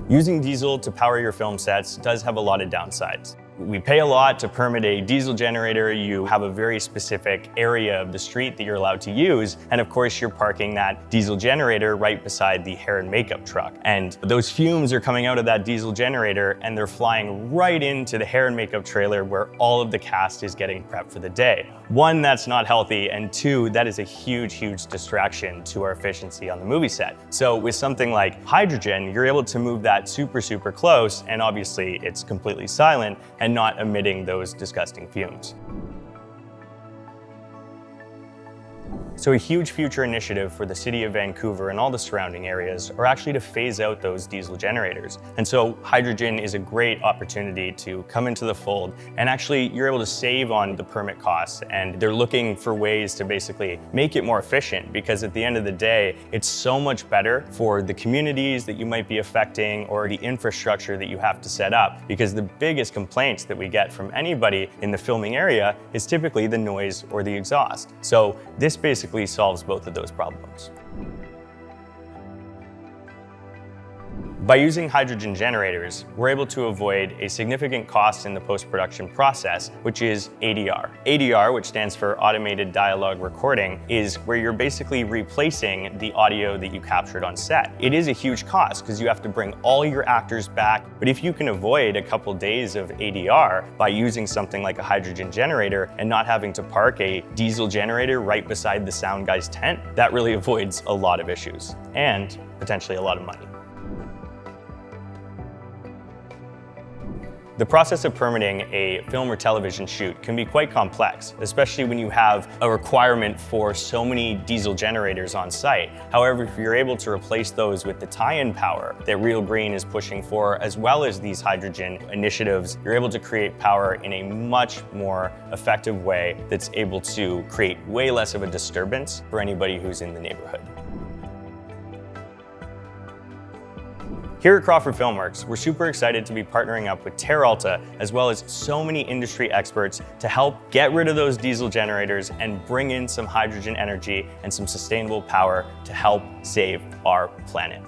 Using diesel to power your film sets does have a lot of downsides. We pay a lot to permit a diesel generator. You have a very specific area of the street that you're allowed to use. And of course, you're parking that diesel generator right beside the hair and makeup truck. And those fumes are coming out of that diesel generator and they're flying right into the hair and makeup trailer where all of the cast is getting prepped for the day. One, that's not healthy. And two, that is a huge, huge distraction to our efficiency on the movie set. So with something like hydrogen, you're able to move that super, super close. And obviously it's completely silent and not emitting those disgusting fumes. So a huge future initiative for the city of Vancouver and all the surrounding areas are actually to phase out those diesel generators. And so hydrogen is a great opportunity to come into the fold, and actually you're able to save on the permit costs, and they're looking for ways to basically make it more efficient, because at the end of the day, it's so much better for the communities that you might be affecting or the infrastructure that you have to set up, because the biggest complaints that we get from anybody in the filming area is typically the noise or the exhaust. So this basically solves both of those problems. By using hydrogen generators, we're able to avoid a significant cost in the post-production process, which is ADR. ADR, which stands for Automated Dialogue Recording, is where you're basically replacing the audio that you captured on set. It is a huge cost because you have to bring all your actors back, but if you can avoid a couple days of ADR by using something like a hydrogen generator and not having to park a diesel generator right beside the sound guy's tent, that really avoids a lot of issues and potentially a lot of money. The process of permitting a film or television shoot can be quite complex, especially when you have a requirement for so many diesel generators on site. However, if you're able to replace those with the tie-in power that Real Green is pushing for, as well as these hydrogen initiatives, you're able to create power in a much more effective way that's able to create way less of a disturbance for anybody who's in the neighborhood. Here at Crawford Filmworks, we're super excited to be partnering up with Teralta, as well as so many industry experts, to help get rid of those diesel generators and bring in some hydrogen energy and some sustainable power to help save our planet.